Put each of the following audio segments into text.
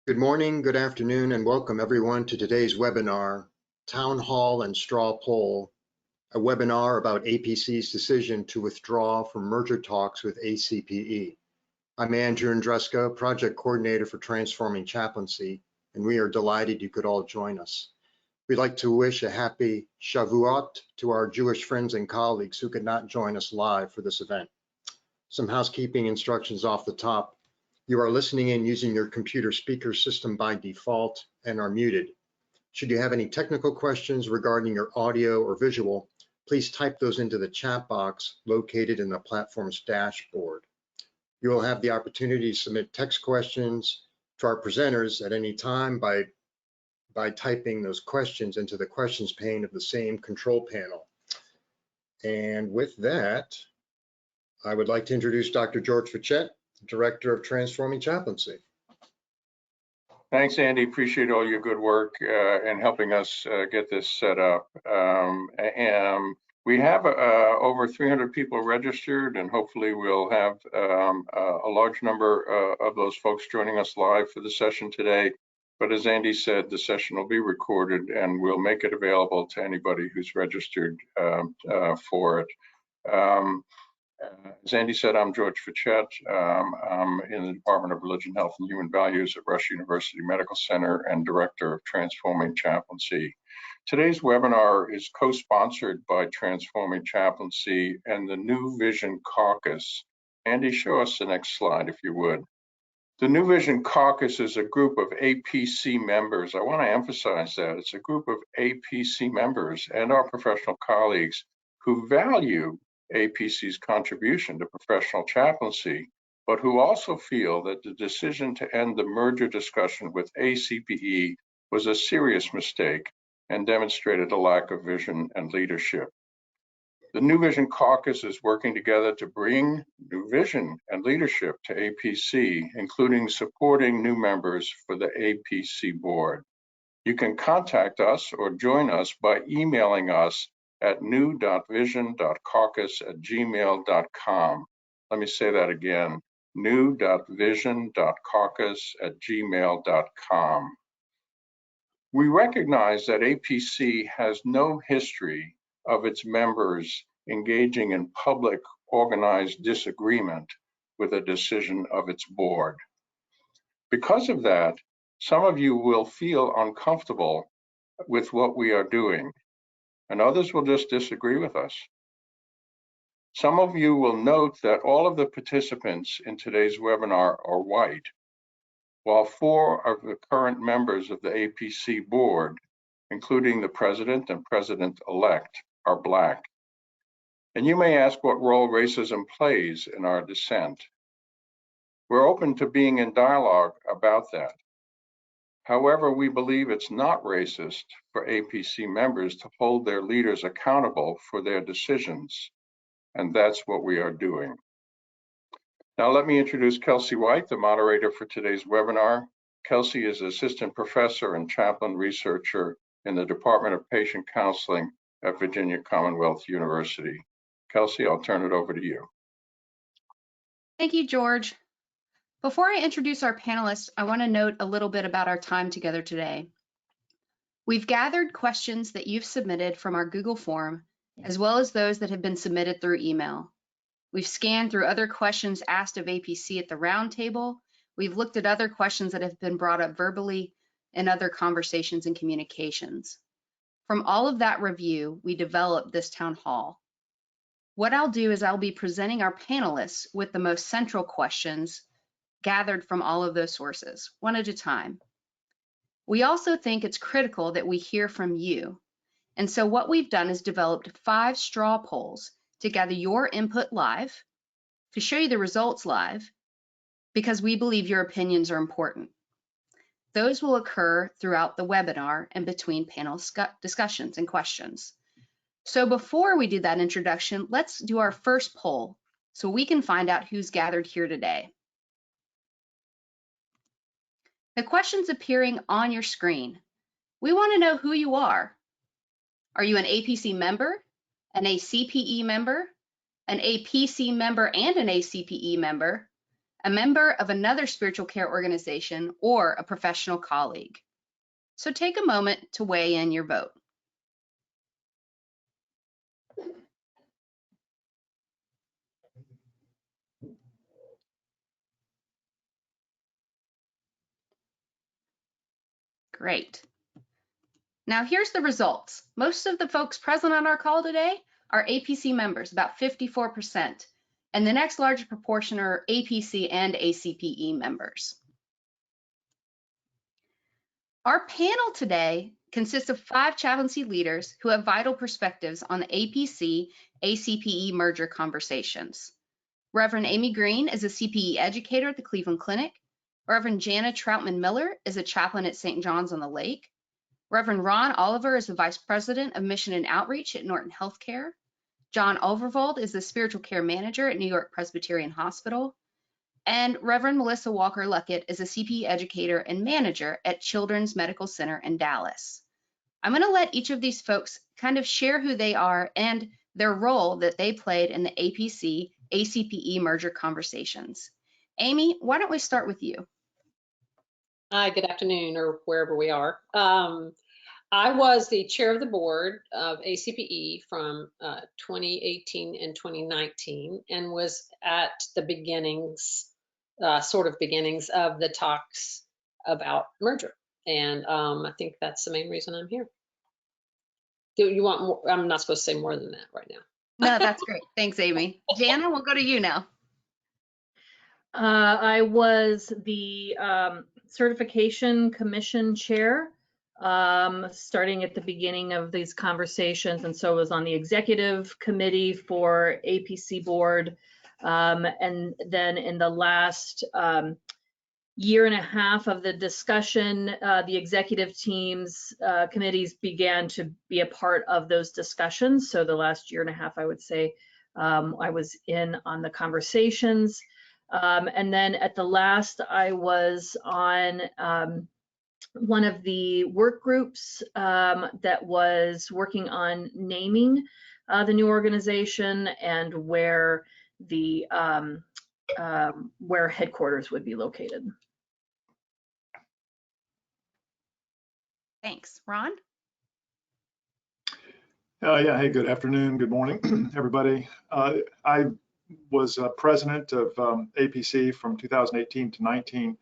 Good morning, good afternoon, and welcome everyone to today's webinar, Town Hall and Straw Poll, a webinar about APC's decision to withdraw from merger talks with ACPE. I'm Andrew Andreska, Project Coordinator for Transforming Chaplaincy, and we are delighted you could all join us. We'd like to wish a happy Shavuot to our Jewish friends and colleagues who could not join us live for this event. Some housekeeping instructions off the top. You are listening in using your computer speaker system by default and are muted. Should you have any technical questions regarding your audio or visual, please type those into the chat box located in the platform's dashboard. You will have the opportunity to submit text questions to our presenters at any time by typing those questions into the questions pane of the same control panel. And with that, I would like to introduce Dr. George Fichette, Director of Transforming Chaplaincy. Thanks, Andy. Appreciate all your good work in helping us get this set up. We have over 300 people registered, and hopefully we'll have a large number of those folks joining us live for the session today. But as Andy said, the session will be recorded, and we'll make it available to anybody who's registered for it. As Andy said, I'm George Fichette. I'm in the Department of Religion, Health, and Human Values at Rush University Medical Center and Director of Transforming Chaplaincy. Today's webinar is co-sponsored by Transforming Chaplaincy and the New Vision Caucus. Andy, show us the next slide, if you would. The New Vision Caucus is a group of APC members. I want to emphasize that. It's a group of APC members and our professional colleagues who value APC's contribution to professional chaplaincy, but who also feel that the decision to end the merger discussion with ACPE was a serious mistake and demonstrated a lack of vision and leadership. The New Vision Caucus is working together to bring new vision and leadership to APC, including supporting new members for the APC Board. You can contact us or join us by emailing us at new.vision.caucus@gmail.com. Let me say that again, new.vision.caucus@gmail.com. We recognize that APC has no history of its members engaging in public organized disagreement with a decision of its board. Because of that, some of you will feel uncomfortable with what we are doing, and others will just disagree with us. Some of you will note that all of the participants in today's webinar are white, while 4 of the current members of the APC board, including the president and president-elect, are Black. And you may ask what role racism plays in our dissent. We're open to being in dialogue about that. However, we believe it's not racist for APC members to hold their leaders accountable for their decisions, and that's what we are doing. Now let me introduce Kelsey White, the moderator for today's webinar. Kelsey is Assistant Professor and Chaplain Researcher in the Department of Patient Counseling at Virginia Commonwealth University. Kelsey, I'll turn it over to you. Thank you, George. Before I introduce our panelists, I want to note a little bit about our time together today. We've gathered questions that you've submitted from our Google form, as well as those that have been submitted through email. We've scanned through other questions asked of APC at the roundtable. We've looked at other questions that have been brought up verbally in other conversations and communications. From all of that review, we developed this town hall. What I'll do is I'll be presenting our panelists with the most central questions gathered from all of those sources, one at a time. We also think it's critical that we hear from you. And so what we've done is developed 5 straw polls to gather your input live, to show you the results live, because we believe your opinions are important. Those will occur throughout the webinar and between panel discussions and questions. So before we do that introduction, let's do our first poll so we can find out who's gathered here today. The question's appearing on your screen. We want to know who you are. Are you an APC member, an ACPE member, an APC member and an ACPE member, a member of another spiritual care organization, or a professional colleague. So take a moment to weigh in your vote. Great. Now here's the results. Most of the folks present on our call today are APC members, about 54%, and the next largest proportion are APC and ACPE members. Our panel today consists of 5 chaplaincy leaders who have vital perspectives on the APC-ACPE merger conversations. Reverend Amy Greene is a CPE educator at the Cleveland Clinic. Reverend Jana Troutman-Miller is a chaplain at St. John's on the Lake. Reverend Ron Oliver is the Vice President of Mission and Outreach at Norton Healthcare. Jon Overvold is the Spiritual Care Manager at New York Presbyterian Hospital. And Reverend Melissa Walker-Luckett is a CPE educator and manager at Children's Medical Center in Dallas. I'm going to let each of these folks kind of share who they are and their role that they played in the APC-ACPE merger conversations. Amy, why don't we start with you? Hi, good afternoon, or wherever we are. I was the chair of the board of ACPE from 2018 and 2019, and was at the beginnings, sort of beginnings of the talks about merger. And I think that's the main reason I'm here. Do you want more? I'm not supposed to say more than that right now. No, that's great. Thanks, Amy. Jana, we'll go to you now. I was the certification commission chair starting at the beginning of these conversations, and so was on the executive committee for APC Board. And then in the last year and a half of the discussion, the executive teams committees began to be a part of those discussions. So the last year and a half, I would say, I was in on the conversations. And then at the last, I was on one of the work groups that was working on naming the new organization and where the where headquarters would be located. Thanks. Ron? Yeah, hey, good afternoon, good morning, everybody. I was president of APC from 2018 to 19,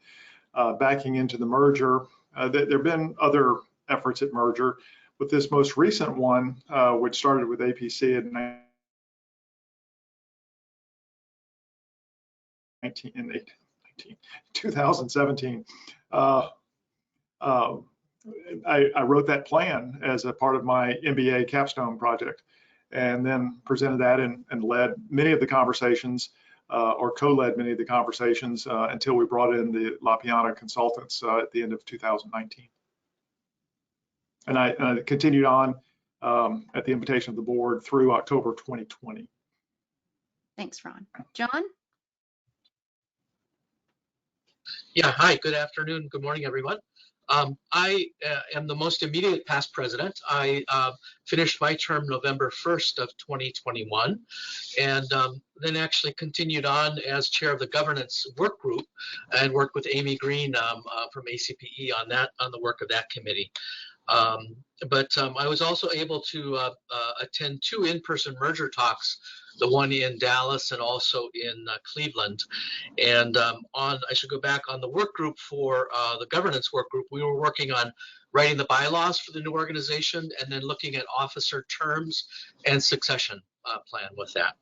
backing into the merger. There have been other efforts at merger, but this most recent one, which started with APC in 2017, I wrote that plan as a part of my MBA capstone project, and then presented that and led many of the conversations, or co-led many of the conversations until we brought in the La Piana consultants at the end of 2019. And I continued on at the invitation of the board through October 2020. Thanks, Ron. Jon? Yeah, hi, good afternoon, good morning, everyone. I am the most immediate past president. I finished my term November 1st of 2021, and then actually continued on as chair of the governance work group and worked with Amy Greene from ACPE on the work of that committee. But I was also able to attend 2 in-person merger talks, the one in Dallas and also in Cleveland. And I should go back on the work group for the governance work group. We were working on writing the bylaws for the new organization and then looking at officer terms and succession plan with that.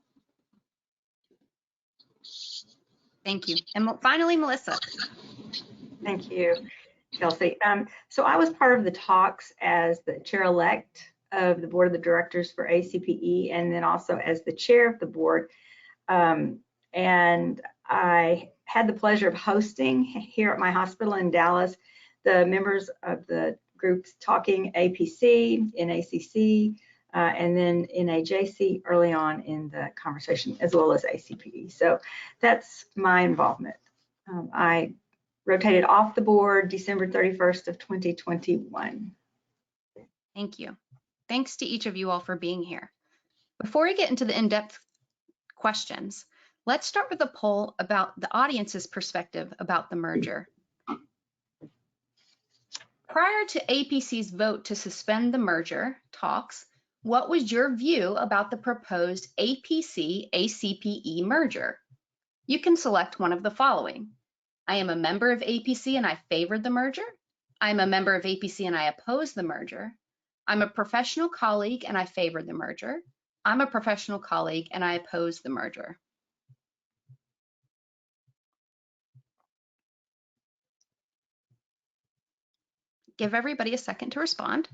Thank you. And finally, Melissa. Thank you, Kelsey. So I was part of the talks as the chair-elect of the board of the directors for ACPE, and then also as the chair of the board. And I had the pleasure of hosting here at my hospital in Dallas the members of the groups talking APC, NACC, and then NAJC early on in the conversation, as well as ACPE. So that's my involvement. I rotated off the board December 31st of 2021. Thank you. Thanks to each of you all for being here. Before we get into the in-depth questions, Let's start with a poll about the audience's perspective about the merger. Prior to APC's vote to suspend the merger talks, what was your view about the proposed APC-ACPE merger? You can select one of the following. I am a member of APC and I favored the merger. I'm a member of APC and I oppose the merger. I'm a professional colleague and I favored the merger. I'm a professional colleague and I oppose the merger. Give everybody a second to respond.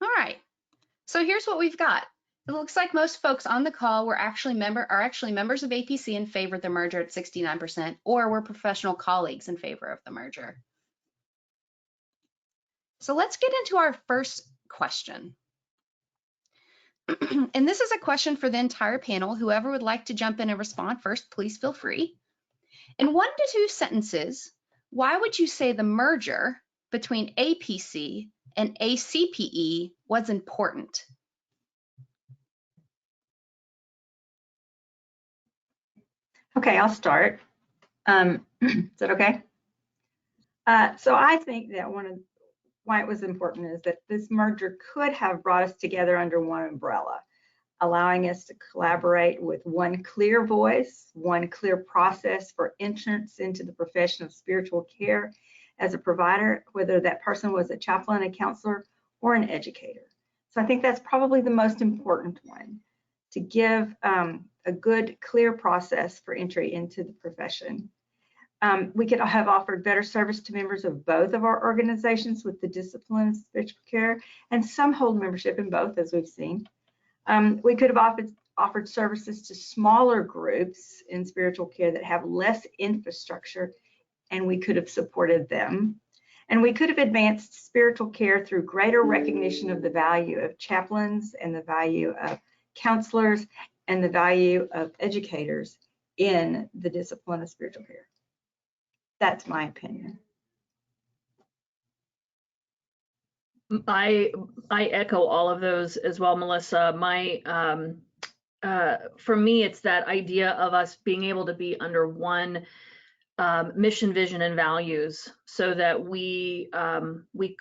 All right, so here's what we've got. It looks like most folks on the call are actually members of APC and favored the merger at 69%, or were professional colleagues in favor of the merger. So let's get into our first question. And this is a question for the entire panel. Whoever would like to jump in and respond first, please feel free. In 1 to 2 sentences, why would you say the merger between APC and ACPE was important? Okay, I'll start. Is that okay? So I think that why it was important is that this merger could have brought us together under one umbrella, allowing us to collaborate with one clear voice, one clear process for entrance into the profession of spiritual care as a provider, whether that person was a chaplain, a counselor, or an educator. So I think that's probably the most important one, to give a good, clear process for entry into the profession. We could have offered better service to members of both of our organizations with the discipline of spiritual care, and some hold membership in both, as we've seen. We could have offered services to smaller groups in spiritual care that have less infrastructure, and we could have supported them. And we could have advanced spiritual care through greater recognition of the value of chaplains and the value of counselors and the value of educators in the discipline of spiritual care. That's my opinion. I echo all of those as well, Melissa. For me, it's that idea of us being able to be under one mission, vision, and values, so that we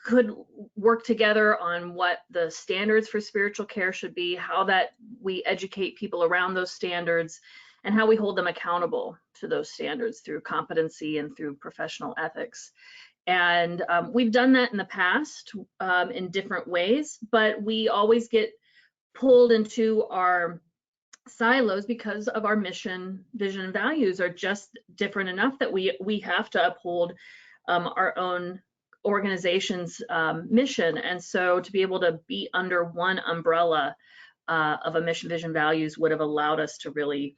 could work together on what the standards for spiritual care should be, how that we educate people around those standards, and how we hold them accountable to those standards through competency and through professional ethics. And we've done that in the past in different ways, but we always get pulled into our silos because of our mission, vision, and values are just different enough that we have to uphold our own organization's mission. And so to be able to be under one umbrella of a mission, vision, values would have allowed us to really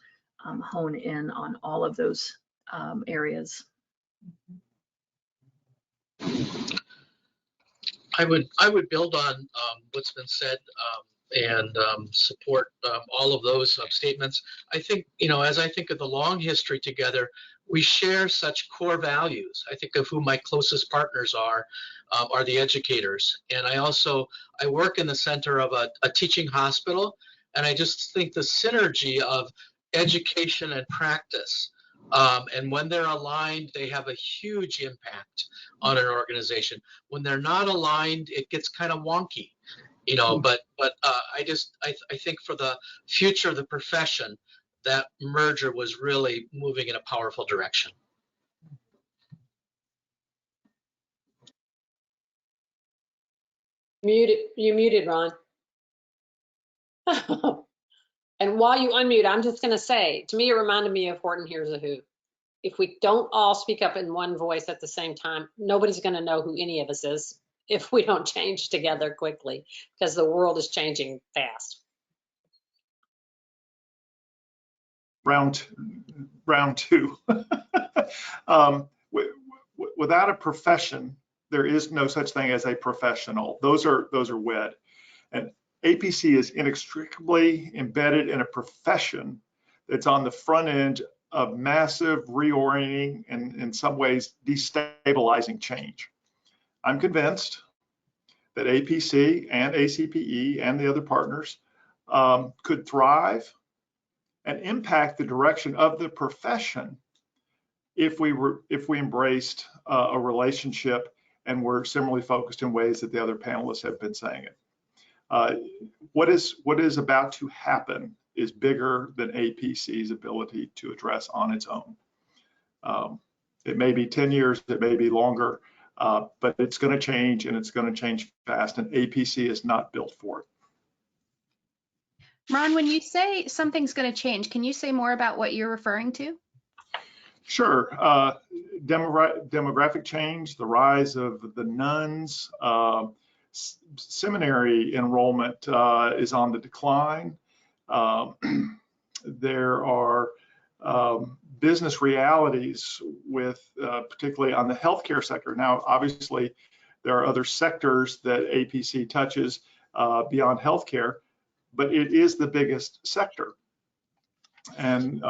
hone in on all of those areas. I would build on what's been said and support all of those statements. I think, as I think of the long history together, we share such core values. I think of who my closest partners are the educators. And I work in the center of a teaching hospital, and I just think the synergy of education and practice, and when they're aligned, they have a huge impact on an organization. When they're not aligned, it gets kind of wonky, but I think for the future of the profession, that merger was really moving in a powerful direction. You muted, Ron. And while you unmute, I'm just going to say, to me, it reminded me of Horton Hears a Who. If we don't all speak up in one voice at the same time, nobody's going to know who any of us is if we don't change together quickly, because the world is changing fast. Round two. Without a profession, there is no such thing as a professional. Those are wed. And APC is inextricably embedded in a profession that's on the front end of massive reorienting and in some ways destabilizing change. I'm convinced that APC and ACPE and the other partners could thrive and impact the direction of the profession if we embraced a relationship and were similarly focused in ways that the other panelists have been saying it. What is about to happen is bigger than APC's ability to address on its own. It may be 10 years, it may be longer, but it's going to change, and it's going to change fast, and APC is not built for it. Ron, when you say something's going to change, can you say more about what you're referring to? Sure. Demographic change, the rise of the nuns, seminary enrollment is on the decline. There are business realities with, particularly on the healthcare sector. Now, obviously, there are other sectors that APC touches beyond healthcare, but it is the biggest sector. And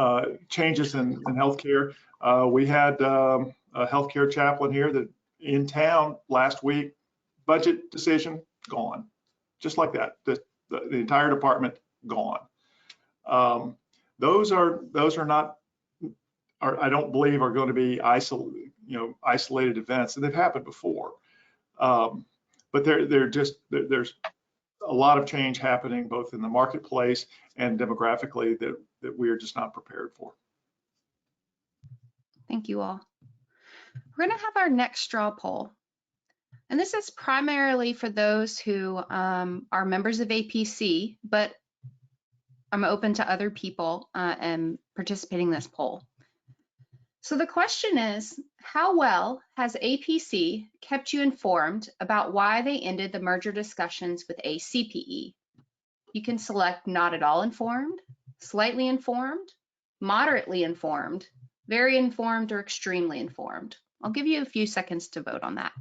changes in healthcare. We had a healthcare chaplain here that in town last week, budget decision gone, just like that. The entire department gone. Those are not, I don't believe, are going to be isolated events, and they've happened before. But there's a lot of change happening both in the marketplace and demographically that we are just not prepared for. Thank you all. We're going to have our next straw poll. And this is primarily for those who are members of APC, but I'm open to other people and participating in this poll. So the question is, how well has APC kept you informed about why they ended the merger discussions with ACPE? You can select not at all informed, slightly informed, moderately informed, very informed, or extremely informed. I'll give you a few seconds to vote on that.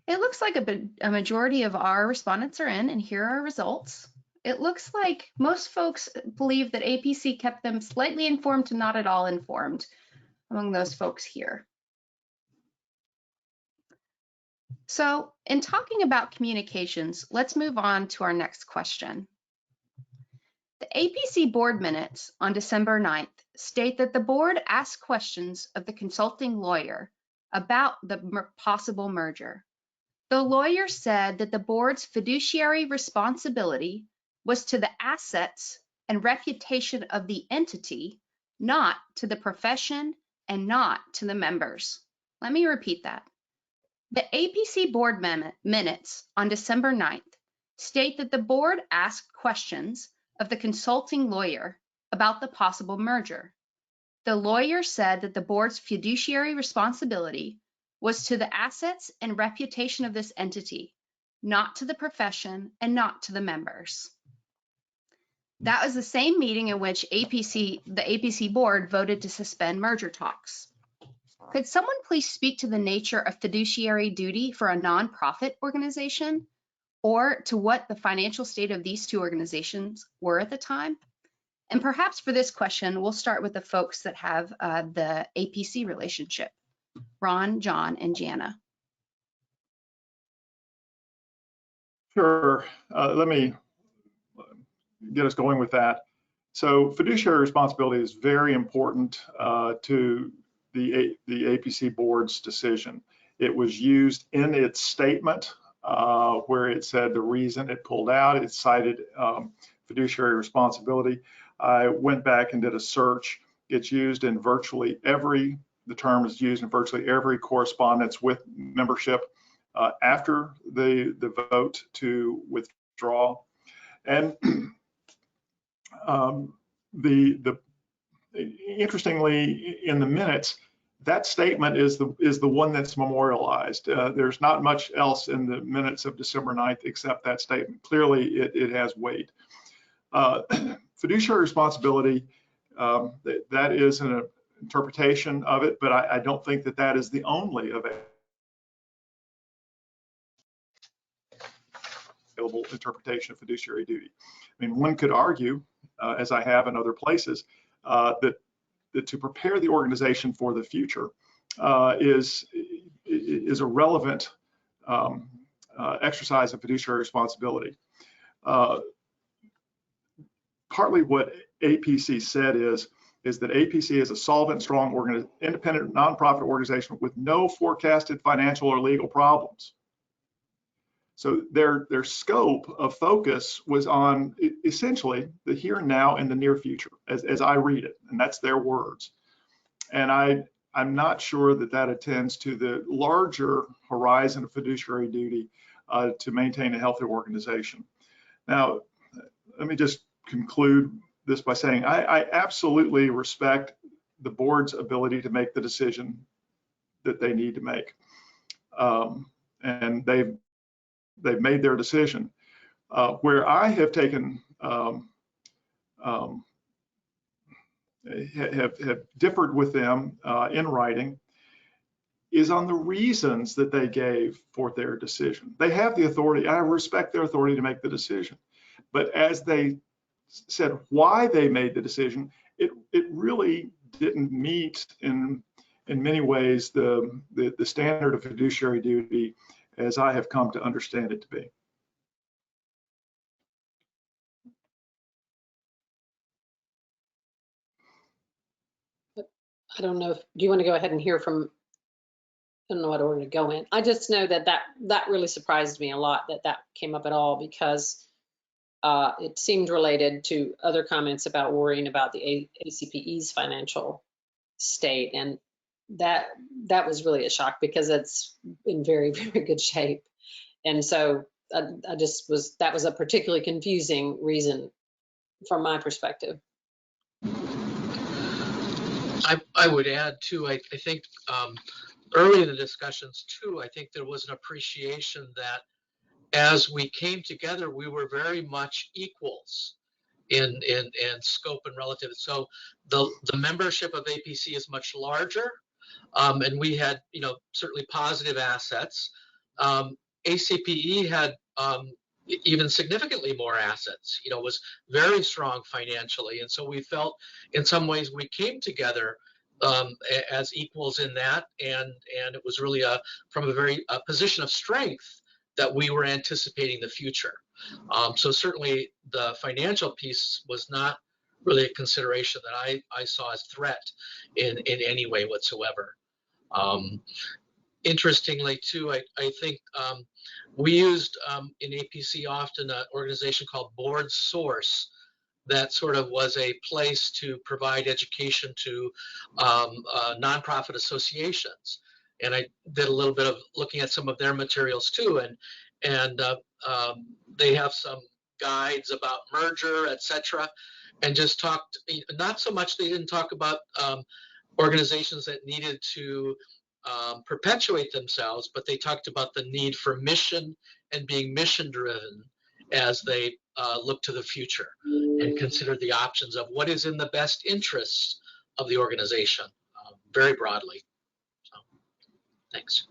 It looks like a majority of our respondents are in, and here are our results. It looks like most folks believe that APC kept them slightly informed to not at all informed among those folks here. So in talking about communications, let's move on to our next question. The APC board minutes on December 9th state that the board asked questions of the consulting lawyer about the possible merger. The lawyer said that the board's fiduciary responsibility was to the assets and reputation of the entity, not to the profession and not to the members. Let me repeat that. The APC board minutes on December 9th state that the board asked questions of the consulting lawyer about the possible merger. The lawyer said that the board's fiduciary responsibility was to the assets and reputation of this entity, not to the profession and not to the members. That was the same meeting in which the APC board voted to suspend merger talks. Could someone please speak to the nature of fiduciary duty for a nonprofit organization, or to what the financial state of these two organizations were at the time? And perhaps for this question, we'll start with the folks that have the APC relationship. Ron, Jon, and Jana. Sure. Let me get us going with that. So fiduciary responsibility is very important to the APC board's decision. It was used in its statement where it said the reason it pulled out. It cited fiduciary responsibility. I went back and did a search. It's used in virtually every, the term is used in virtually every correspondence with membership after the vote to withdraw. And interestingly, in the minutes, that statement is the one that's memorialized. There's not much else in the minutes of December 9th except that statement. Clearly, it has weight. Fiduciary responsibility, that is an interpretation of it, but I don't think that that is the only of available interpretation of fiduciary duty. I mean, one could argue, as I have in other places, that to prepare the organization for the future is a relevant exercise of fiduciary responsibility. Partly what APC said is that APC is a solvent, strong, independent, nonprofit organization with no forecasted financial or legal problems. So their scope of focus was on essentially the here and now and the near future, as I read it, and that's their words. And I'm not sure that attends to the larger horizon of fiduciary duty to maintain a healthy organization. Now, let me just conclude this by saying I absolutely respect the board's ability to make the decision that they need to make, and they've made their decision. Where I have taken have differed with them in writing is on the reasons that they gave for their decision. They have the authority. I respect their authority to make the decision, but as they said why they made the decision, it really didn't meet in many ways the standard of fiduciary duty as I have come to understand it to be. I don't know if, do you want to go ahead and hear from, I don't know what order to go in. I just know that really surprised me a lot that came up at all, because it seemed related to other comments about worrying about the ACPE's financial state. And that was really a shock, because it's in very, very good shape. And so that was a particularly confusing reason from my perspective. I would add too, I think early in the discussions too, I think there was an appreciation that as we came together, we were very much equals in scope and relative. So the membership of APC is much larger, and we had, certainly positive assets. ACPE had even significantly more assets, was very strong financially. And so we felt in some ways we came together as equals in that. And it was really from a position of strength that we were anticipating the future. So certainly the financial piece was not really a consideration that I saw as threat in any way whatsoever. Interestingly too, I think we used in APC often an organization called Board Source that sort of was a place to provide education to nonprofit associations. And I did a little bit of looking at some of their materials too, and they have some guides about merger, etc., and just talked, not so much, they didn't talk about organizations that needed to perpetuate themselves, but they talked about the need for mission and being mission driven as they look to the future and consider the options of what is in the best interests of the organization, very broadly. So, thanks.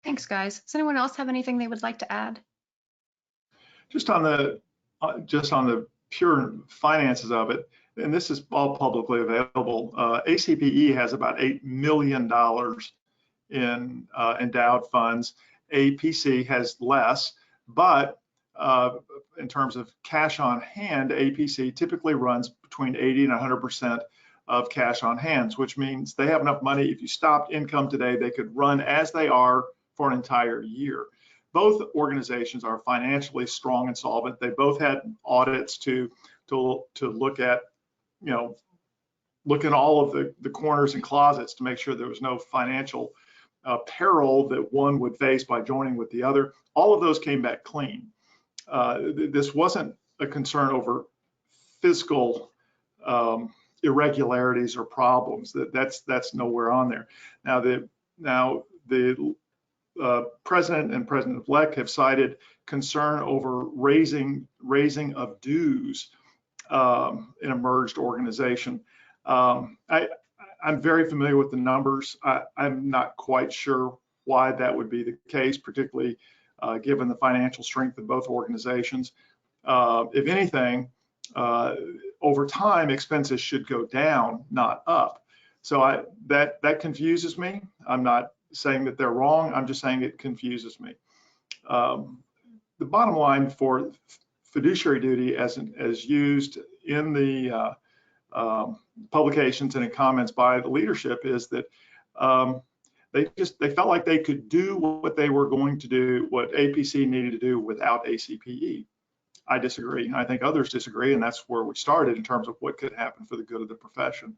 Thanks, guys. Does anyone else have anything they would like to add? Just on the pure finances of it, and this is all publicly available, ACPE has about $8 million in endowed funds. APC has less, but in terms of cash on hand, APC typically runs between 80 and 100% of cash on hands, which means they have enough money. If you stopped income today, they could run as they are for an entire year. Both organizations are financially strong and solvent. They both had audits to look at, look in all of the corners and closets to make sure there was no financial peril that one would face by joining with the other. All of those came back clean. This wasn't a concern over fiscal irregularities or problems. That's nowhere on there. Now the President and President-elect have cited concern over raising of dues in a merged organization. I'm very familiar with the numbers. I'm not quite sure why that would be the case, particularly given the financial strength of both organizations. If anything, over time, expenses should go down, not up. So that confuses me. I'm not saying that they're wrong. I'm just saying it confuses me. The bottom line for fiduciary duty as used in the publications and in comments by the leadership is that they felt like they could do what they were going to do, what APC needed to do without ACPE. I disagree. I think others disagree, and that's where we started in terms of what could happen for the good of the profession.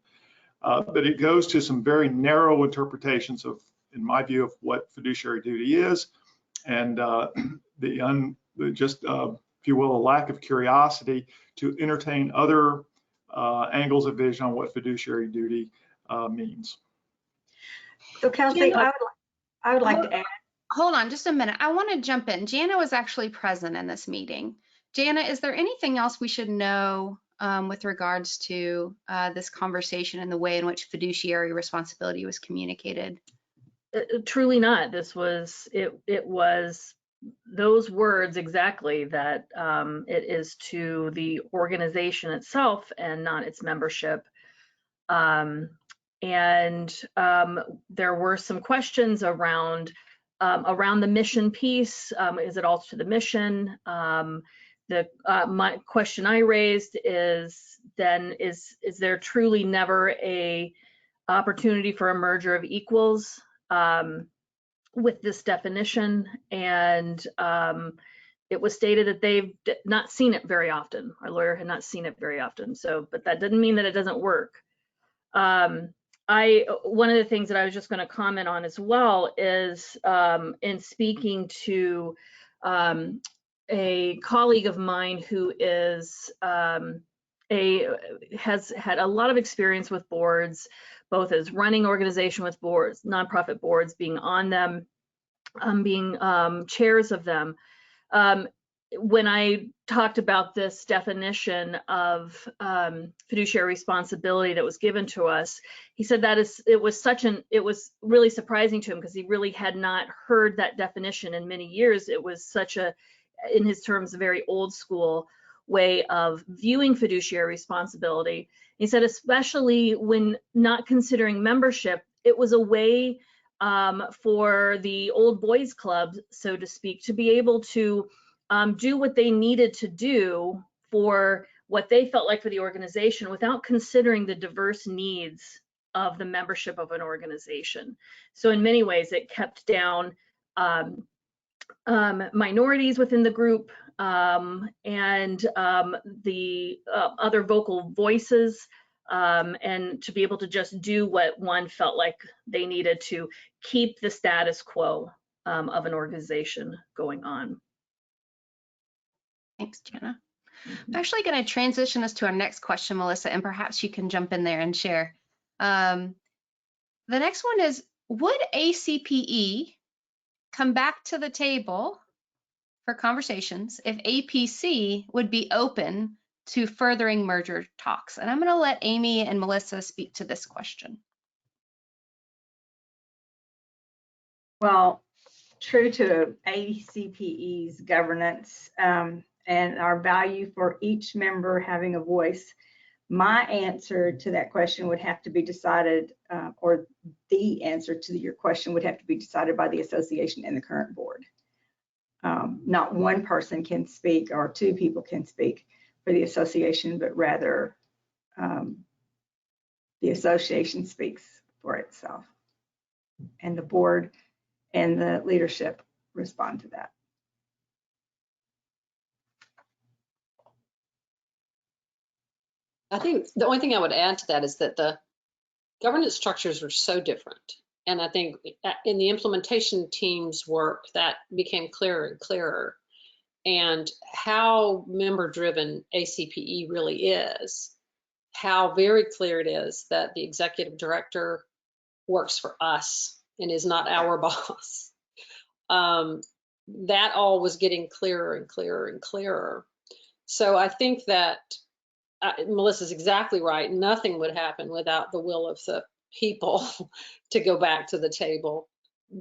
But it goes to some very narrow interpretations of, in my view, of what fiduciary duty is, and if you will, a lack of curiosity to entertain other angles of vision on what fiduciary duty means. So Kelsey, I would like to add. Hold on just a minute. I want to jump in. Jana was actually present in this meeting. Jana, is there anything else we should know with regards to this conversation and the way in which fiduciary responsibility was communicated? Truly not. This was, it was those words exactly, that it is to the organization itself and not its membership. And there were some questions around the mission piece. Is it all to the mission? My question I raised is then, is there truly never a opportunity for a merger of equals with this definition? And it was stated that they've not seen it very often. Our lawyer had not seen it very often. So, but that doesn't mean that it doesn't work. One of the things that I was just going to comment on as well is in speaking to a colleague of mine who is has had a lot of experience with boards, both as running organization with boards, nonprofit boards, being on them, being chairs of them. When I talked about this definition of fiduciary responsibility that was given to us, he said that it was really surprising to him because he really had not heard that definition in many years. It was such a, in his terms, a very old school way of viewing fiduciary responsibility. He said, especially when not considering membership, it was a way for the old boys club, so to speak, to be able to do what they needed to do for what they felt like for the organization without considering the diverse needs of the membership of an organization. So in many ways, it kept down minorities within the group and the other vocal voices, and to be able to just do what one felt like they needed to keep the status quo of an organization going on. Thanks, Jana. I'm actually going to transition us to our next question, Melissa, and perhaps you can jump in there and share. The next one is, would ACPE come back to the table for conversations if APC would be open to furthering merger talks? And I'm going to let Amy and Melissa speak to this question. Well, true to ACPE's governance and our value for each member having a voice, my answer to that question would have to be decided, or the answer to your question would have to be decided by the association and the current board. Not one person can speak or two people can speak for the association, but rather the association speaks for itself, and the board and the leadership respond to that. I think the only thing I would add to that is that the governance structures are so different. And I think in the implementation team's work, that became clearer and clearer. And how member-driven ACPE really is, how very clear it is that the executive director works for us and is not our boss. That all was getting clearer and clearer and clearer. So I think that Melissa's exactly right. Nothing would happen without the will of the people to go back to the table.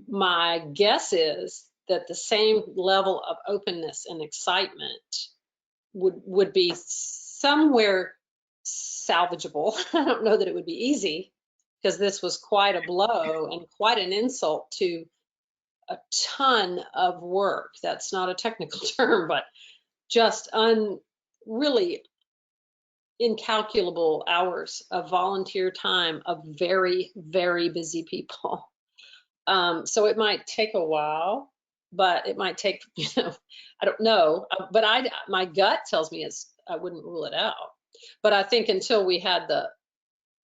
My guess is that the same level of openness and excitement would be somewhere salvageable. I don't know that it would be easy, because this was quite a blow and quite an insult to a ton of work. That's not a technical term, but just really incalculable hours of volunteer time of very, very busy people. So it might take a while, but it might take, I don't know, but my gut tells me I wouldn't rule it out. But I think until we had the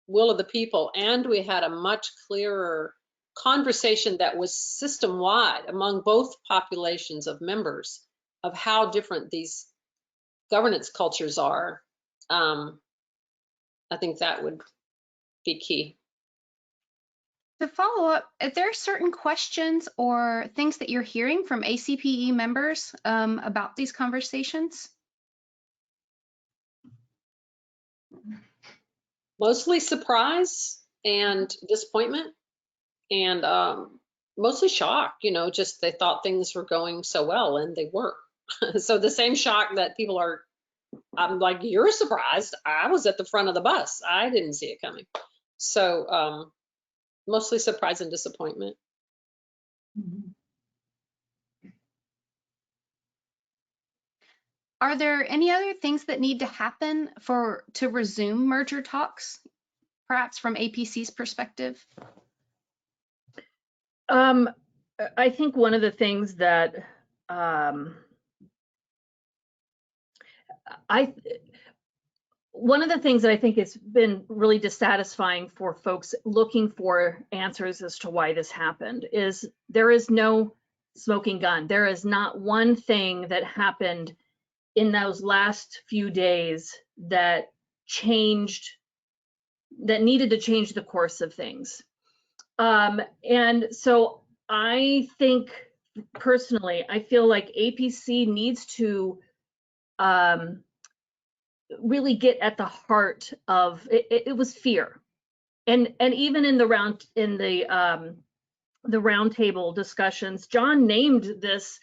will of the people and we had a much clearer conversation that was system-wide among both populations of members of how different these governance cultures are, I think that would be key. To follow up, are there certain questions or things that you're hearing from ACPE members about these conversations? Mostly surprise and disappointment, and mostly shock, just they thought things were going so well and they were. So the same shock that people are, I'm like, you're surprised. I was at the front of the bus. I didn't see it coming. So mostly surprise and disappointment. Are there any other things that need to happen to resume merger talks, perhaps from APC's perspective? I think one of the things that I think has been really dissatisfying for folks looking for answers as to why this happened is there is no smoking gun. There is not one thing that happened in those last few days that needed to change the course of things. And so I think personally, I feel like APC needs to really get at the heart of it was fear. And even in the roundtable discussions, Jon named this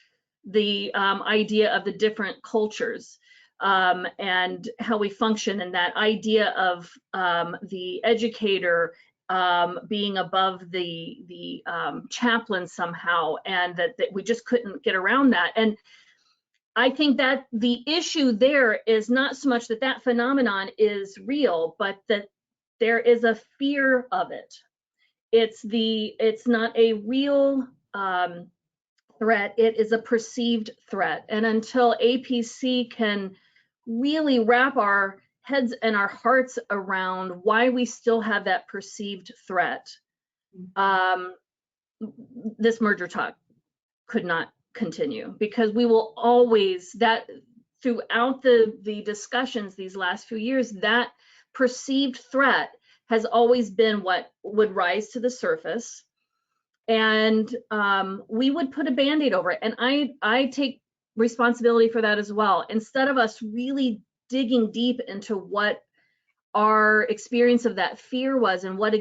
the idea of the different cultures and how we function, and that idea of the educator being above the chaplain somehow, and that we just couldn't get around that. And I think that the issue there is not so much that phenomenon is real, but that there is a fear of it. It's not a real threat, it is a perceived threat. And until APC can really wrap our heads and our hearts around why we still have that perceived threat, this merger talk could not continue, because we will always, that throughout the discussions these last few years, that perceived threat has always been what would rise to the surface. And we would put a Band-Aid over it. And I take responsibility for that as well. Instead of us really digging deep into what our experience of that fear was and what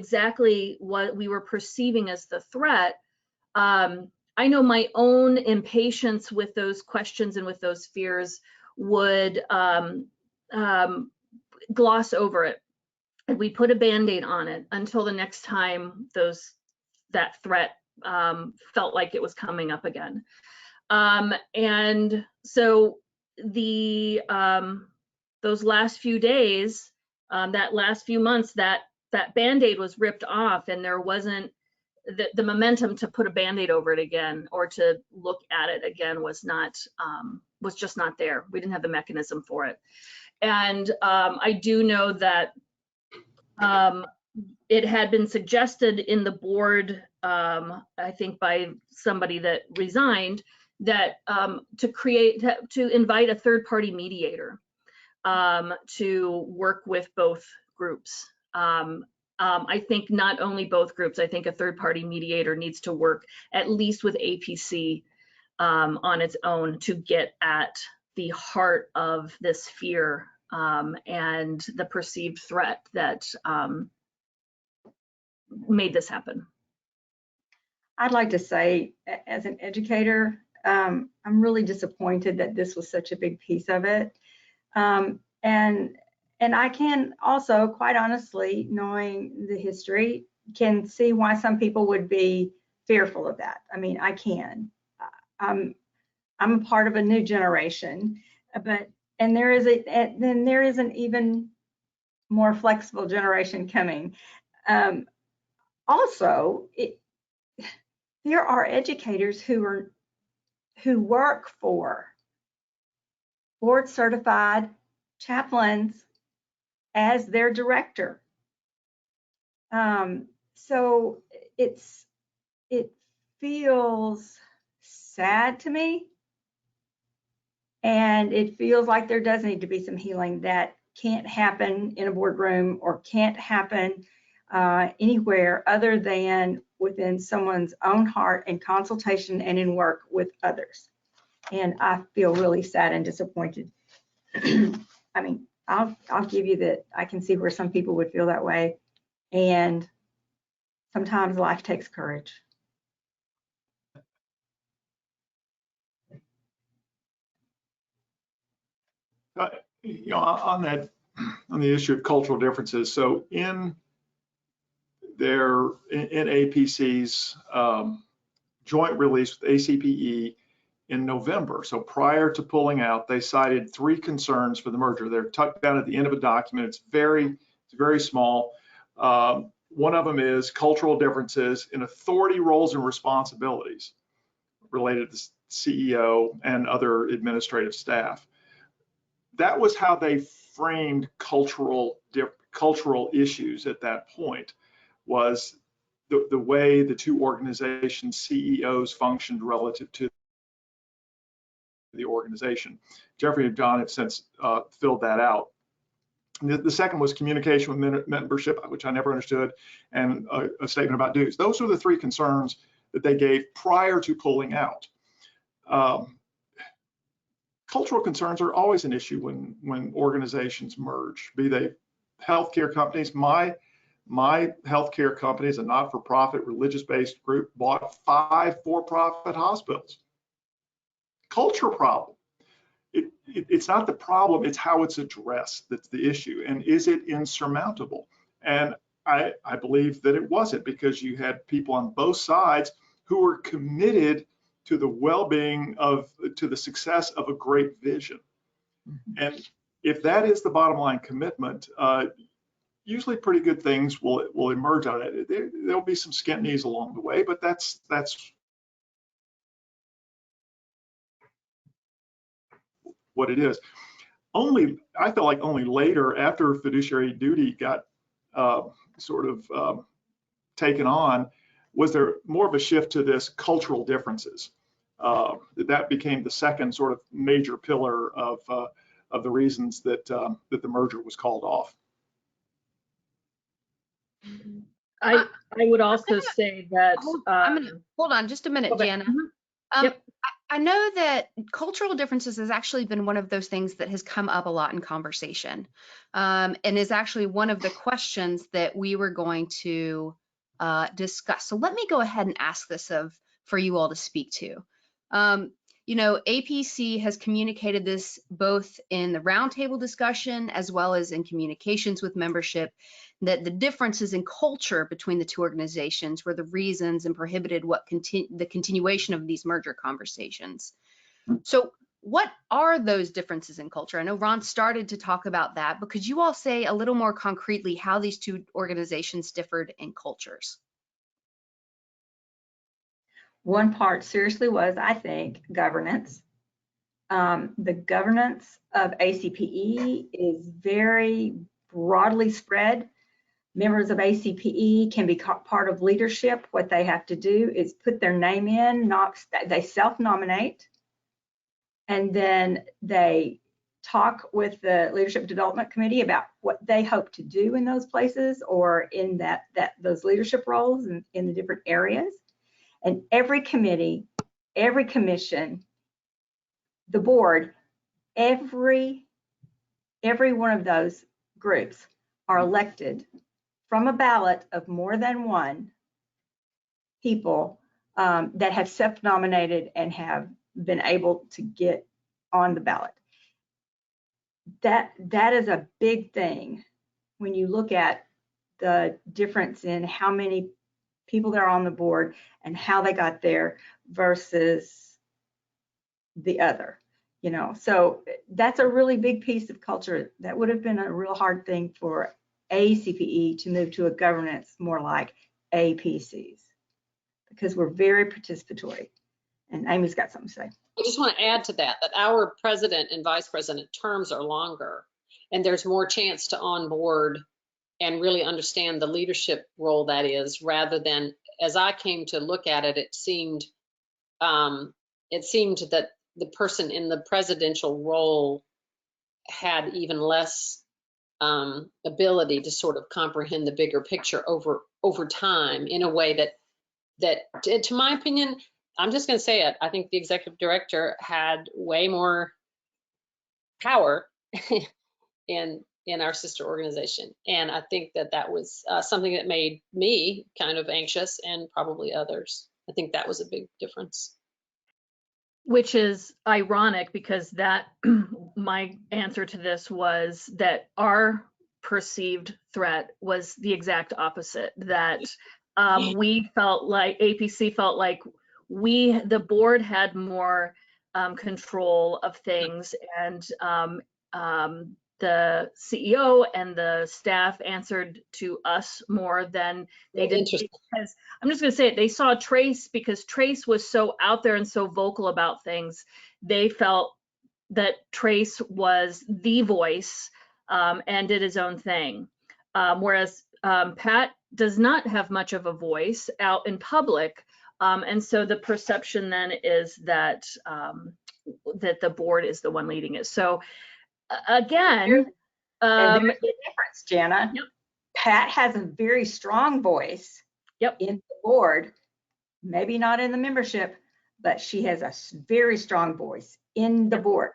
we were perceiving as the threat, I know my own impatience with those questions and with those fears would gloss over it. And we put a Band-Aid on it until the next time that threat felt like it was coming up again. And so those last few days, that last few months, that Band-Aid was ripped off, and there wasn't the momentum to put a Band-Aid over it again or to look at it again was just not there. We didn't have the mechanism for it. And I do know that it had been suggested in the board, I think by somebody that resigned, that to invite a third-party mediator to work with both groups. I think not only both groups, I think a third-party mediator needs to work at least with APC on its own to get at the heart of this fear and the perceived threat that made this happen. I'd like to say, as an educator, I'm really disappointed that this was such a big piece of it. And I can also, quite honestly, knowing the history, can see why some people would be fearful of that. I mean, I can. I'm a part of a new generation, and there is an even more flexible generation coming. Also, there are educators who work for board certified chaplains as their director. So it feels sad to me, and it feels like there does need to be some healing that can't happen in a boardroom or can't happen anywhere other than within someone's own heart and consultation and in work with others. And I feel really sad and disappointed. I mean, I'll give you that. I can see where some people would feel that way, and sometimes life takes courage. You know, on the issue of cultural differences, so in APC's joint release with ACPE in November, so prior to pulling out, they cited 3 concerns for the merger. They're tucked down at the end of a document. It's very small. One of them is cultural differences in authority, roles, and responsibilities related to CEO and other administrative staff. That was how they framed cultural issues at that point, was the way the 2 organizations' CEOs functioned relative to the organization. Jeffrey and John have since filled that out. The second was communication with membership, which I never understood, and a statement about dues. Those are the 3 concerns that they gave prior to pulling out. Cultural concerns are always an issue when organizations merge, be they healthcare companies. My healthcare company is a not-for-profit, religious-based group, bought 5 for-profit hospitals. Culture problem. It's not the problem, it's how it's addressed that's the issue. And is it insurmountable? And I believe that it wasn't, because you had people on both sides who were committed to the well-being to the success of a great vision. And if that is the bottom line commitment, usually pretty good things will emerge out of it. There'll be some skint knees along the way, but that's what it is. I felt like only later, after fiduciary duty got taken on, was there more of a shift to this cultural differences. That became the second sort of major pillar of the reasons that the merger was called off. I would also say that. Hold on just a minute, okay. Jana. Yep. I know that cultural differences has actually been one of those things that has come up a lot in conversation, and is actually one of the questions that we were going to discuss. So let me go ahead and ask this for you all to speak to. You know, APC has communicated this both in the roundtable discussion as well as in communications with membership, that the differences in culture between the 2 organizations were the reasons and prohibited the continuation of these merger conversations. So what are those differences in culture? I know Ron started to talk about that, but could you all say a little more concretely how these 2 organizations differed in cultures? One part seriously was, I think, governance. The governance of ACPE is very broadly spread. Members of ACPE can be part of leadership. What they have to do is put their name in, they self-nominate, and then they talk with the Leadership Development Committee about what they hope to do in those places or in those leadership roles in the different areas. And every committee, every commission, the board, every one of those groups are elected from a ballot of more than 1 people that have self-nominated and have been able to get on the ballot. That is a big thing when you look at the difference in how many people that are on the board and how they got there versus the other, you know. So that's a really big piece of culture. That would have been a real hard thing for ACPE to move to a governance more like APCs, because we're very participatory. And Amy's got something to say. I just want to add to that, that our president and vice president terms are longer, and there's more chance to onboard and really understand the leadership role that is, rather than, as I came to look at it, it seemed that the person in the presidential role had even less ability to sort of comprehend the bigger picture over time in a way that to my opinion, I'm just going to say it, I think the executive director had way more power in our sister organization. And I think that was something that made me kind of anxious, and probably others. I think that was a big difference. Which is ironic, because that my answer to this was that our perceived threat was the exact opposite, that we felt like, APC felt like the board had more control of things, and the CEO and the staff answered to us more than they did. Because I'm just going to say it, they saw Trace, because Trace was so out there and so vocal about things. They felt that Trace was the voice and did his own thing. Whereas Pat does not have much of a voice out in public. And so the perception then is that that the board is the one leading it. So again, and there's the difference, Jana. Yep. Pat has a very strong voice in the board, maybe not in the membership, but she has a very strong voice in the board.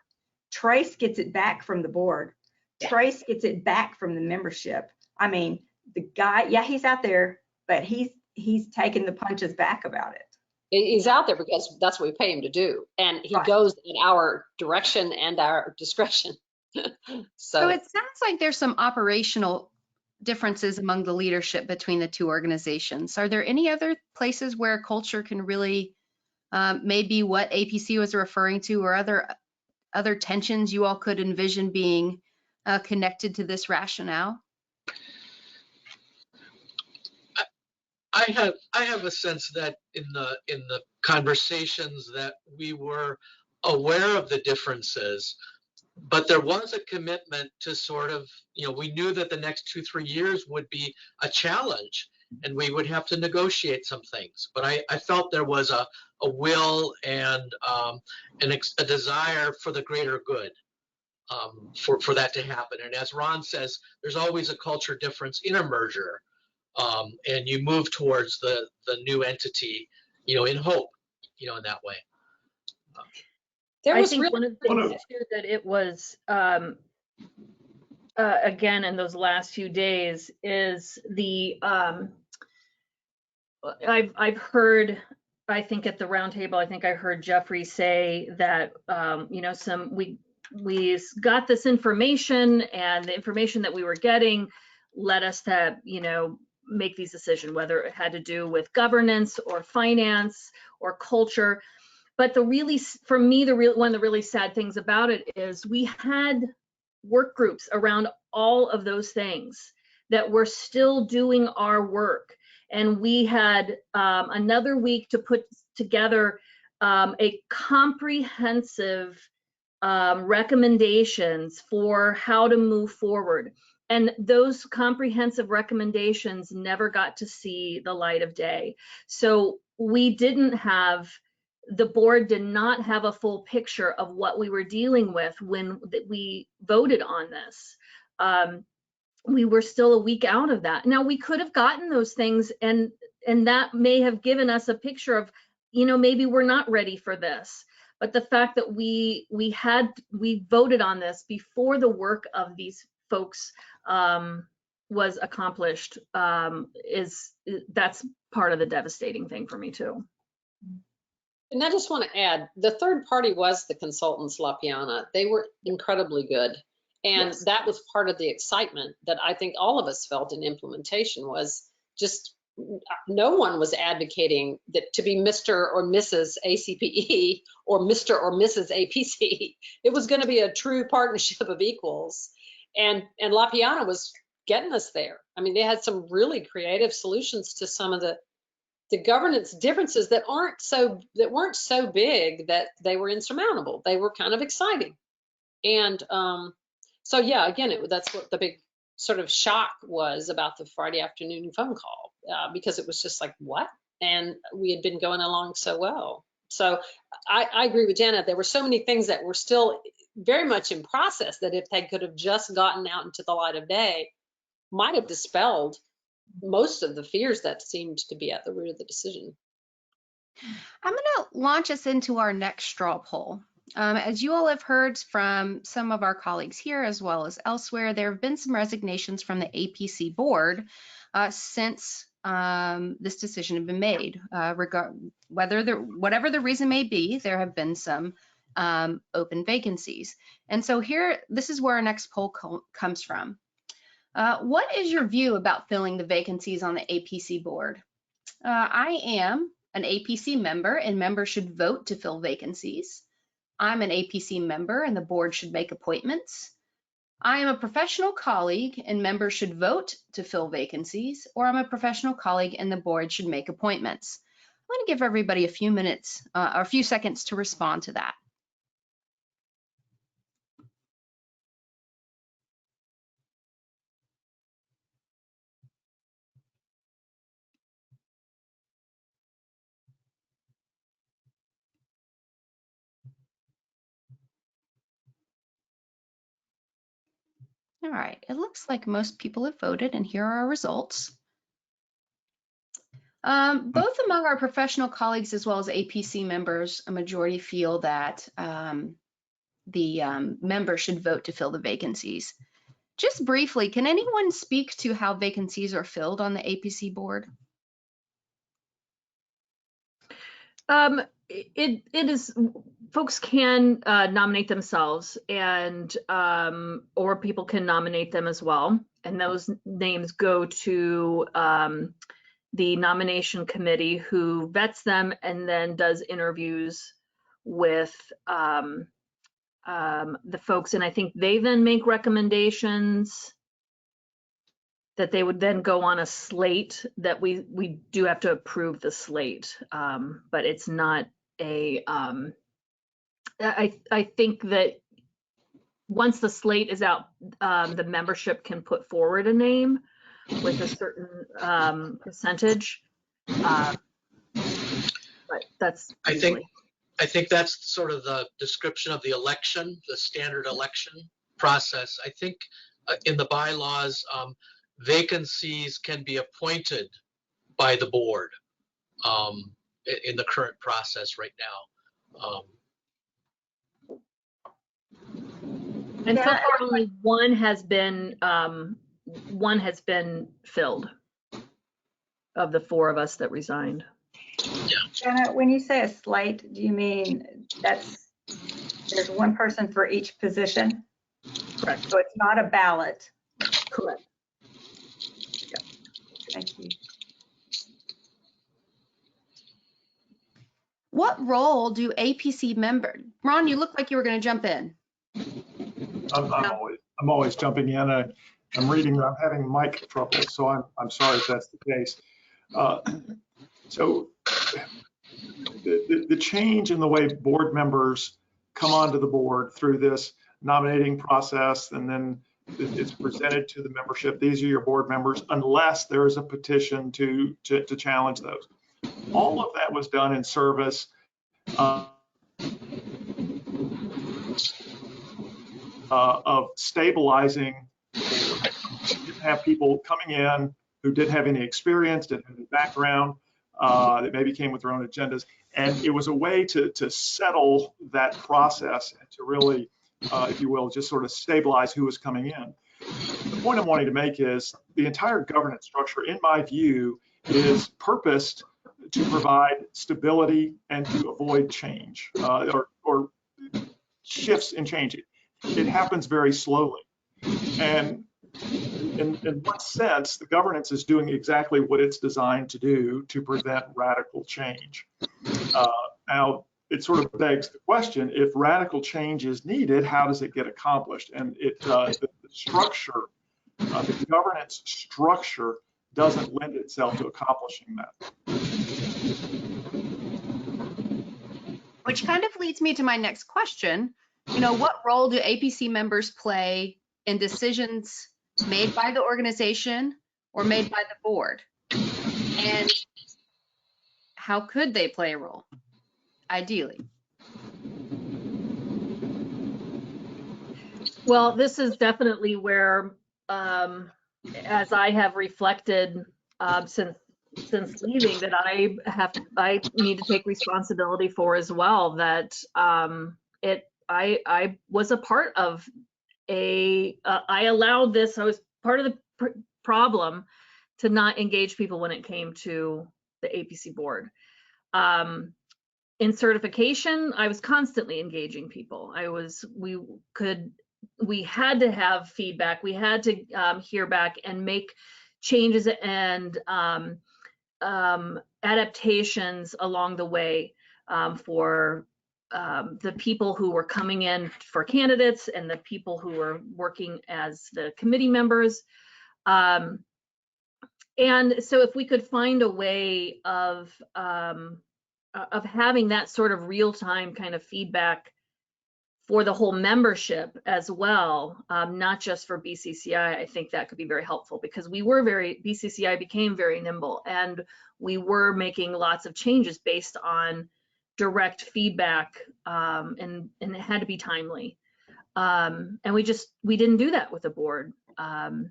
Trace gets it back from the board. Trace gets it back from the membership. I mean, the guy, he's out there, but he's taking the punches back about it. He's out there because that's what we pay him to do. And he goes in our direction and our discretion. So it sounds like there's some operational differences among the leadership between the two organizations. Are there any other places where culture can really maybe what APC was referring to, or other tensions you all could envision being connected to this rationale? I have a sense that in the conversations that we were aware of the differences, but there was a commitment to sort of, we knew that the next 2-3 years would be a challenge and we would have to negotiate some things. But I felt there was a will and a desire for the greater good for that to happen. And as Ron says, there's always a culture difference in a merger. And you move towards the new entity, in hope, in that way. I think one of the things too that it was, again, in those last few days is the, I've heard, I think at the roundtable, I think I heard Jeffrey say that, we got this information, and the information that we were getting led us to, make these decisions, whether it had to do with governance or finance or culture. But for me, one of the really sad things about it is we had work groups around all of those things that were still doing our work. And we had another week to put together a comprehensive recommendations for how to move forward. And those comprehensive recommendations never got to see the light of day. So the board did not have a full picture of what we were dealing with when we voted on this. We were still a week out of that. Now, we could have gotten those things, and that may have given us a picture of, maybe we're not ready for this. But the fact that we voted on this before the work of these folks was accomplished, that's part of the devastating thing for me too. And I just want to add, the third party was the consultants, La Piana. They were incredibly good. And Yes. that was part of the excitement that I think all of us felt in implementation, was just no one was advocating that to be Mr. or Mrs. ACPE or Mr. or Mrs. APC. It was going to be a true partnership of equals. And La Piana was getting us there. I mean, they had some really creative solutions to some of the governance differences that weren't so big that they were insurmountable. They were kind of exciting. And so yeah, again, that's what the big sort of shock was about the Friday afternoon phone call, because it was just like, what? And we had been going along so well. So I agree with Jana. There were so many things that were still very much in process that if they could have just gotten out into the light of day, might have dispelled most of the fears that seemed to be at the root of the decision. I'm going to launch us into our next straw poll. As you all have heard from some of our colleagues here as well as elsewhere, there have been some resignations from the APC board since this decision had been made. Whatever the reason may be, there have been some open vacancies. And so here, this is where our next poll comes from. What is your view about filling the vacancies on the APC board? I am an APC member, and members should vote to fill vacancies. I'm an APC member, and the board should make appointments. I am a professional colleague, and members should vote to fill vacancies, or I'm a professional colleague, and the board should make appointments. I'm going to give everybody a few minutes or a few seconds to respond to that. All right, it looks like most people have voted, and here are our results. Both among our professional colleagues as well as APC members, a majority feel that the members should vote to fill the vacancies. Just briefly, can anyone speak to how vacancies are filled on the APC board? It is, folks can nominate themselves, and or people can nominate them as well, and those names go to the nomination committee, who vets them and then does interviews with the folks, and I think they then make recommendations that they would then go on a slate that we do have to approve the slate, but it's not a, I think that once the slate is out, the membership can put forward a name with a certain percentage, but that's usually. I think that's sort of the description of the election, the standard election process. I think in the bylaws, vacancies can be appointed by the board in the current process right now. And so far, only one has been filled of the four of us that resigned. Yeah. Jana, when you say a slate, do you mean there's one person for each position? Correct. So it's not a ballot. Correct. Thank you. What role do APC members? Ron, you look like you were going to jump in. I'm always jumping in. I'm reading. I'm having mic trouble, so I'm sorry if that's the case. So the change in the way board members come onto the board through this nominating process, and then it's presented to the membership. These are your board members, unless there is a petition to challenge those. All of that was done in service of stabilizing. You didn't have people coming in who didn't have any experience, didn't have any background, that maybe came with their own agendas. And it was a way to settle that process and to really, if you will, just sort of stabilize who was coming in. The point I'm wanting to make is the entire governance structure, in my view, is purposed to provide stability and to avoid change or shifts in change. It happens very slowly. And in one sense, the governance is doing exactly what it's designed to do to prevent radical change. Now, it sort of begs the question, if radical change is needed, how does it get accomplished? And the structure, the governance structure doesn't lend itself to accomplishing that. Which kind of leads me to my next question. What role do APC members play in decisions made by the organization or made by the board? And how could they play a role, ideally? Well, this is definitely where, as I have reflected since leaving, that I need to take responsibility for as well. That I was a part of I allowed this. I was part of the problem to not engage people when it came to the APC board. In certification, I was constantly engaging people. We had to have feedback. We had to hear back and make changes and adaptations along the way for the people who were coming in for candidates and the people who were working as the committee members. And so if we could find a way of having that sort of real-time kind of feedback for the whole membership as well, not just for BCCi, I think that could be very helpful, because BCCi became very nimble, and we were making lots of changes based on direct feedback, and it had to be timely. And we didn't do that with the board. And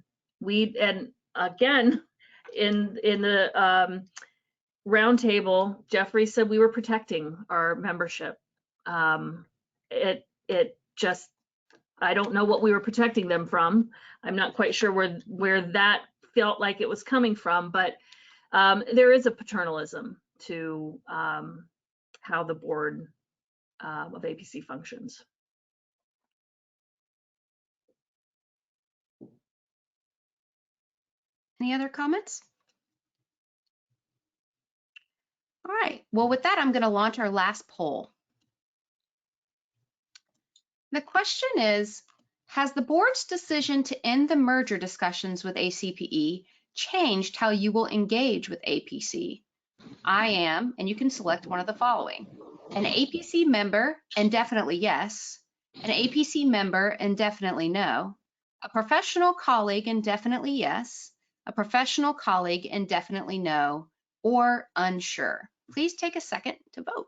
again, in the roundtable, Jeffrey said we were protecting our membership. I don't know what we were protecting them from. I'm not quite sure where that felt like it was coming from, but there is a paternalism to how the board of APC functions. Any other comments? All right, well, with that, I'm going to launch our last poll. The question is, has the board's decision to end the merger discussions with ACPE changed how you will engage with APC? I am, and you can select one of the following: an APC member and definitely yes, an APC member and definitely no, a professional colleague and definitely yes, a professional colleague and definitely no, or unsure. Please take a second to vote.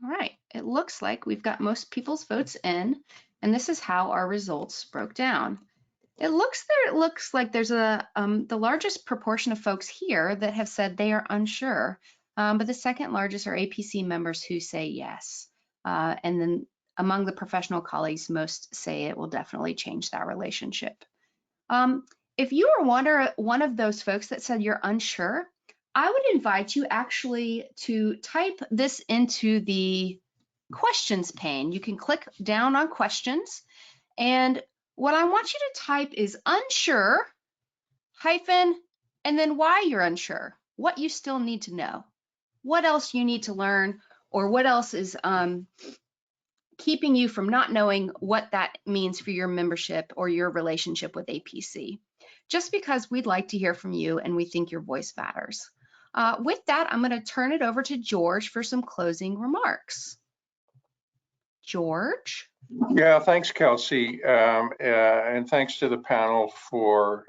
All right, it looks like we've got most people's votes in, and this is how our results broke down. It looks like there's the largest proportion of folks here that have said they are unsure, but the second largest are APC members who say yes. And then among the professional colleagues, most say it will definitely change that relationship. If you are one of those folks that said you're unsure, I would invite you actually to type this into the questions pane. You can click down on questions, and what I want you to type is unsure hyphen, and then why you're unsure, what you still need to know, what else you need to learn, or what else is keeping you from not knowing what that means for your membership or your relationship with APC. Just because we'd like to hear from you and we think your voice matters. With that, I'm going to turn it over to George for some closing remarks. George? Yeah, thanks, Kelsey. And thanks to the panel for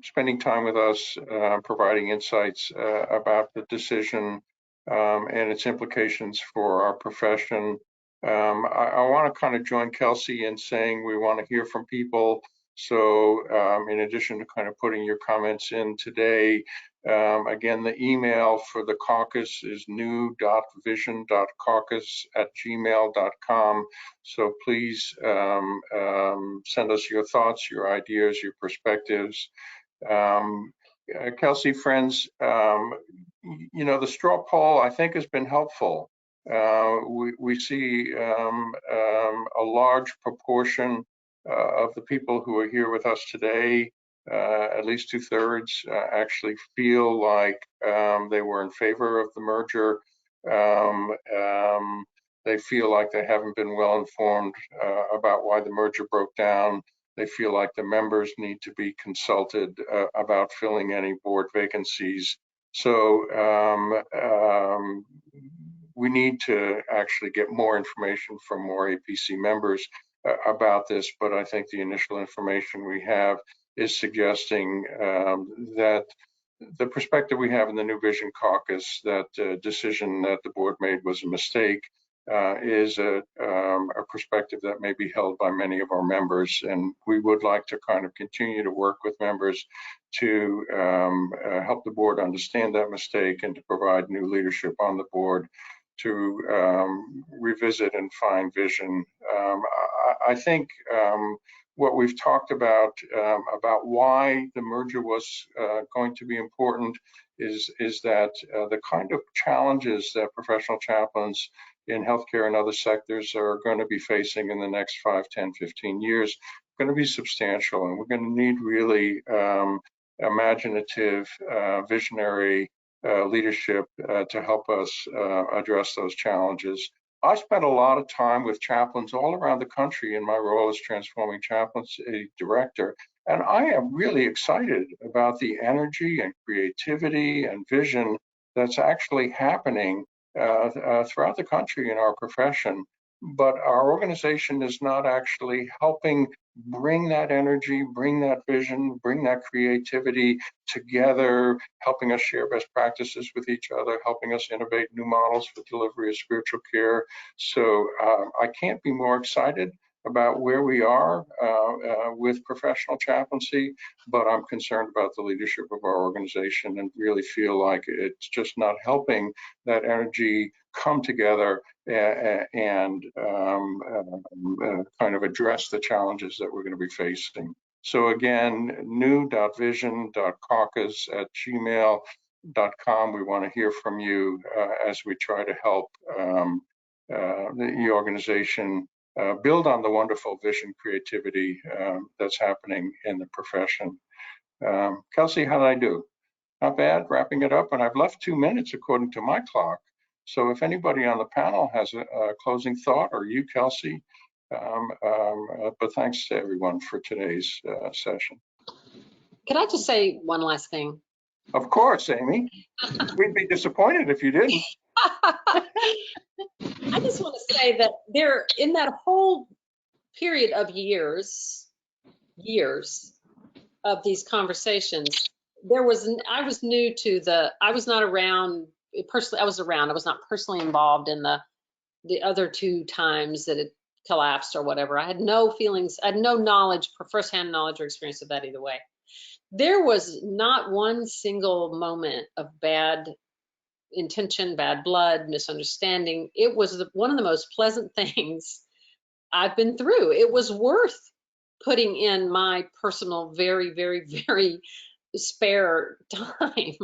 spending time with us, providing insights about the decision and its implications for our profession. I want to kind of join Kelsey in saying we want to hear from people, So in addition to kind of putting your comments in today, again, the email for the caucus is new.vision.caucus@gmail.com. So please send us your thoughts, your ideas, your perspectives. Kelsey, friends, you know, the straw poll, I think, has been helpful. We see a large proportion of the people who are here with us today, at least 2/3, actually feel like they were in favor of the merger. They feel like they haven't been well informed about why the merger broke down. They feel like the members need to be consulted about filling any board vacancies. So we need to actually get more information from more APC members about this, but I think the initial information we have is suggesting that the perspective we have in the new Vision Caucus, that decision that the board made was a mistake, is a perspective that may be held by many of our members, and we would like to kind of continue to work with members to help the board understand that mistake and to provide new leadership on the board to revisit and find vision. I think what we've talked about why the merger was going to be important is that the kind of challenges that professional chaplains in healthcare and other sectors are going to be facing in the next 5, 10, 15 years are going to be substantial, and we're going to need really imaginative, visionary leadership to help us address those challenges. I spent a lot of time with chaplains all around the country in my role as Transforming Chaplaincy Director, and I am really excited about the energy and creativity and vision that's actually happening throughout the country in our profession. But our organization is not actually helping bring that energy, bring that vision, bring that creativity together, helping us share best practices with each other, helping us innovate new models for delivery of spiritual care. So I can't be more excited about where we are with professional chaplaincy, but I'm concerned about the leadership of our organization and really feel like it's just not helping that energy come together and kind of address the challenges that we're going to be facing. So again, new.vision.caucus@gmail.com. We want to hear from you as we try to help the organization build on the wonderful vision creativity that's happening in the profession. Kelsey, how did I do? Not bad, wrapping it up, and I've left 2 minutes according to my clock. So if anybody on the panel has a closing thought, or you, Kelsey, but thanks to everyone for today's session. Could I just say one last thing? Of course, Amy. We'd be disappointed if you didn't. I just want to say that there, in that whole period of years of these conversations, I was new to I was not around personally. I was not personally involved in the other 2 times that it collapsed or whatever. I had no feelings, I had no knowledge, firsthand knowledge or experience of that either way. There was not one single moment of bad intention, bad blood, misunderstanding. It was one of the most pleasant things I've been through. It was worth putting in my personal, very, very, very spare time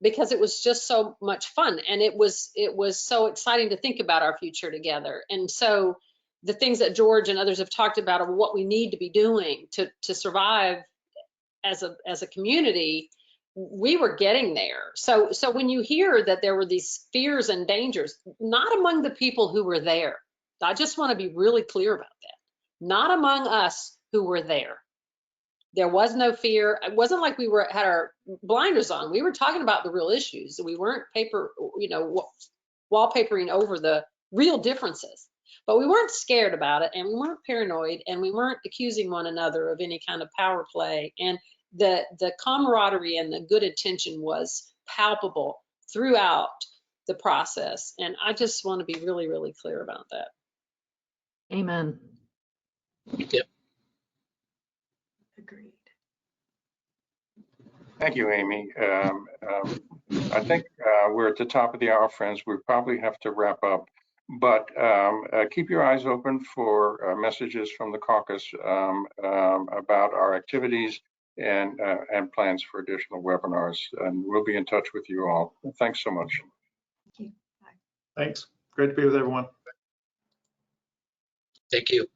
because it was just so much fun, and it was so exciting to think about our future together. And so the things that George and others have talked about are what we need to be doing to survive as a community. We were getting there. So when you hear that there were these fears and dangers, not among the people who were there, I just want to be really clear about that. Not among us who were there. There was no fear. It wasn't like we had our blinders on. We were talking about the real issues. We weren't wallpapering over the real differences. But we weren't scared about it, and we weren't paranoid, and we weren't accusing one another of any kind of power play. And the camaraderie and the good intention was palpable throughout the process. And I just want to be really, really clear about that. Amen. Yep. Agreed. Thank you, Amy. I think we're at the top of the hour, friends. We probably have to wrap up, but keep your eyes open for messages from the caucus about our activities and plans for additional webinars. And we'll be in touch with you all. Thanks so much. Thank you. Bye. Thanks. Great to be with everyone. Thank you.